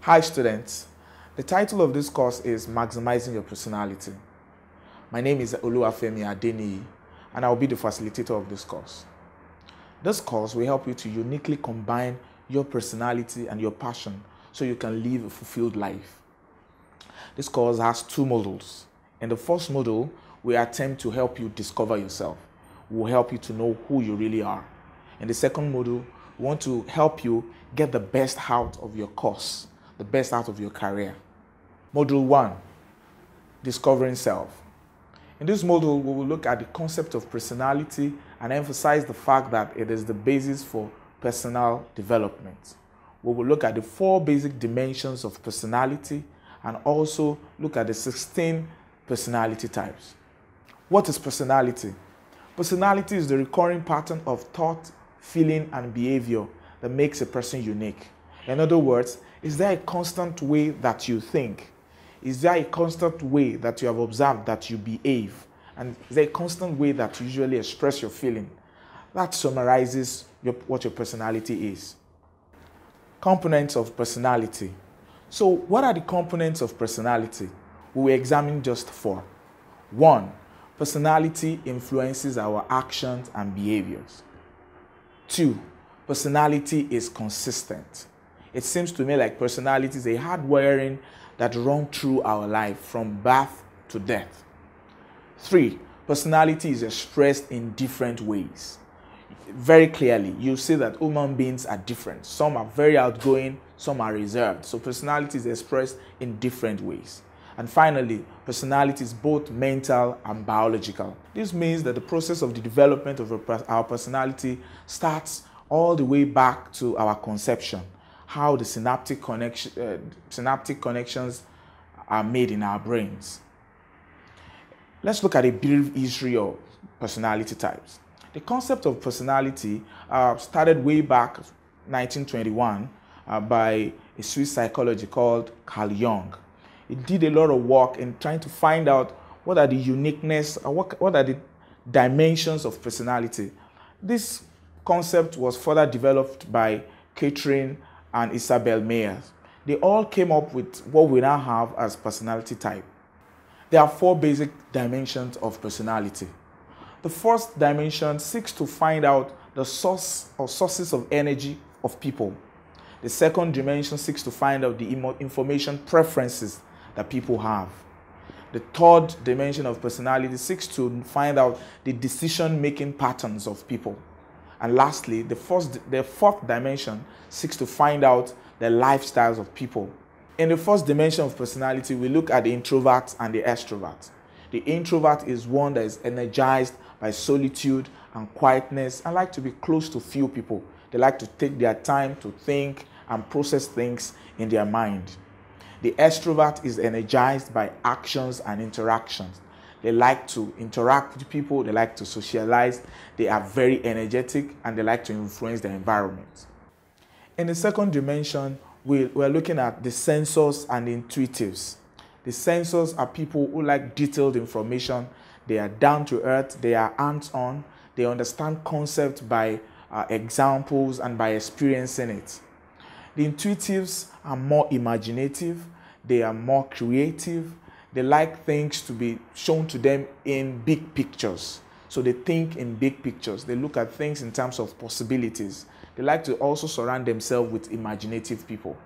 Hi students, the title of this course is Maximizing Your Personality. My name is Oluwafemi Adeniyi and I will be the facilitator of this course. This course will help you to uniquely combine your personality and your passion so you can live a fulfilled life. This course has two modules. In the first module, we attempt to help you discover yourself. We will help you to know who you really are. In the second module, we want to help you get the best out of your course, the best out of your career. Module 1, Discovering Self. In this module, we will look at the concept of personality and emphasize the fact that it is the basis for personal development. We will look at the 4 basic dimensions of personality and also look at the 16 personality types. What is personality? Personality is the recurring pattern of thought, feeling, and behavior that makes a person unique. In other words, is there a constant way that you think? Is there a constant way that you have observed that you behave? And is there a constant way that you usually express your feeling? That summarizes what your personality is. Components of personality. So what are the components of personality? We will examine just 4. 1. Personality influences our actions and behaviors. 2. Personality is consistent. It seems to me like personality is a hardwiring that runs through our life from birth to death. 3. Personality is expressed in different ways. Very clearly, you see that human beings are different. Some are very outgoing, some are reserved. So personality is expressed in different ways. And finally, personality is both mental and biological. This means that the process of the development of our personality starts all the way back to our conception, how the synaptic connections are made in our brains. Let's look at a brief history of personality types. The concept of personality started way back 1921 by a Swiss psychologist called Carl Jung. He did a lot of work in trying to find out what are the uniqueness or what are the dimensions of personality. This concept was further developed by Catherine and Isabel Meyer. They all came up with what we now have as personality type. There are 4 basic dimensions of personality. The first dimension seeks to find out the source or sources of energy of people. The second dimension seeks to find out the information preferences that people have. The third dimension of personality seeks to find out the decision-making patterns of people. And lastly, the fourth dimension seeks to find out the lifestyles of people. In the first dimension of personality, we look at the introvert and the extrovert. The introvert is one that is energized by solitude and quietness and like to be close to few people. They like to take their time to think and process things in their mind. The extrovert is energized by actions and interactions. They like to interact with people, they like to socialize, they are very energetic, and they like to influence the environment. In the second dimension, we're looking at the sensors and the intuitives. The sensors are people who like detailed information. They are down to earth, they are hands-on, they understand concepts by examples and by experiencing it. The intuitives are more imaginative, they are more creative, they like things to be shown to them in big pictures. So they think in big pictures, they look at things in terms of possibilities. They like to also surround themselves with imaginative people.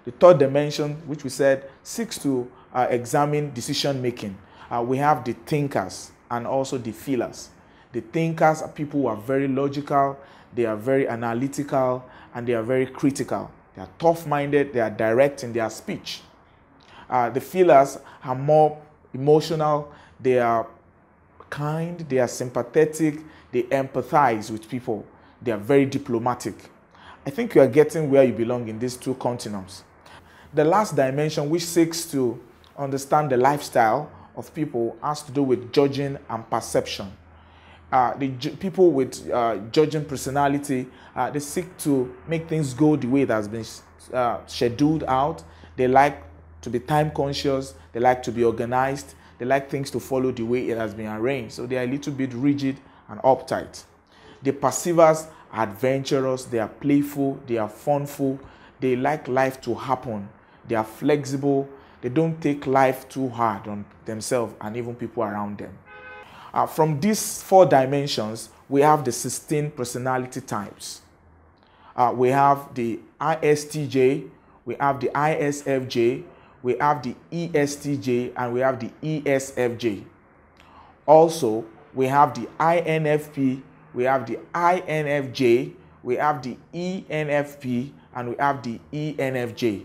The third dimension, which we said, seeks to examine decision making. We have the thinkers and also the feelers. The thinkers are people who are very logical, they are very analytical, and they are very critical. They are tough-minded, they are direct in their speech. The feelers are more emotional, they are kind, they are sympathetic, they empathize with people, they are very diplomatic. I think you are getting where you belong in these 2 continuums. The last dimension, which seeks to understand the lifestyle of people, has to do with judging and perception. People with judging personality, they seek to make things go the way it has been scheduled out. They like to be time conscious, they like to be organized, they like things to follow the way it has been arranged. So they are a little bit rigid and uptight. The perceivers are adventurous, they are playful, they are funful, they like life to happen. They are flexible. They don't take life too hard on themselves and even people around them. From these 4 dimensions, we have the 16 personality types. We have the ISTJ, we have the ISFJ, we have the ESTJ, and we have the ESFJ. Also, we have the INFP, we have the INFJ, we have the ENFP, and we have the ENFJ.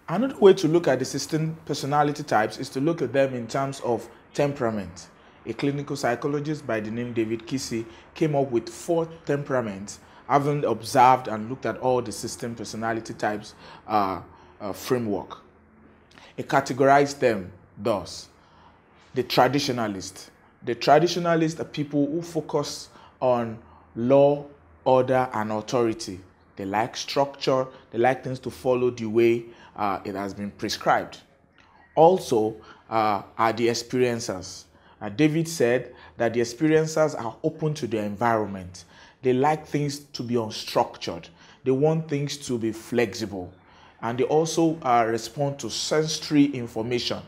Another way to look at the 16 personality types is to look at them in terms of temperament. A clinical psychologist by the name David Kissy came up with 4 temperaments, having observed and looked at all the 16 personality types framework. He categorized them thus. The traditionalist. The traditionalists are people who focus on law, order, and authority. They like structure. They like things to follow the way it has been prescribed. Also are the experiencers. David said that the experiencers are open to their environment. They like things to be unstructured. They want things to be flexible. And they also respond to sensory information.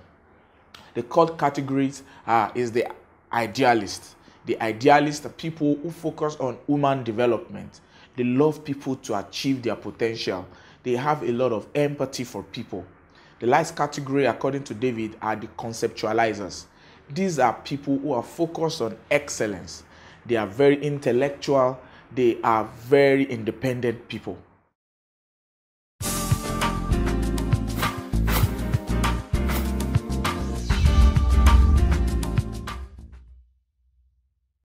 The third category is the idealist. The idealists are people who focus on human development. They love people to achieve their potential. They have a lot of empathy for people. The last category, according to David, are the conceptualizers. These are people who are focused on excellence. They are very intellectual. They are very independent people.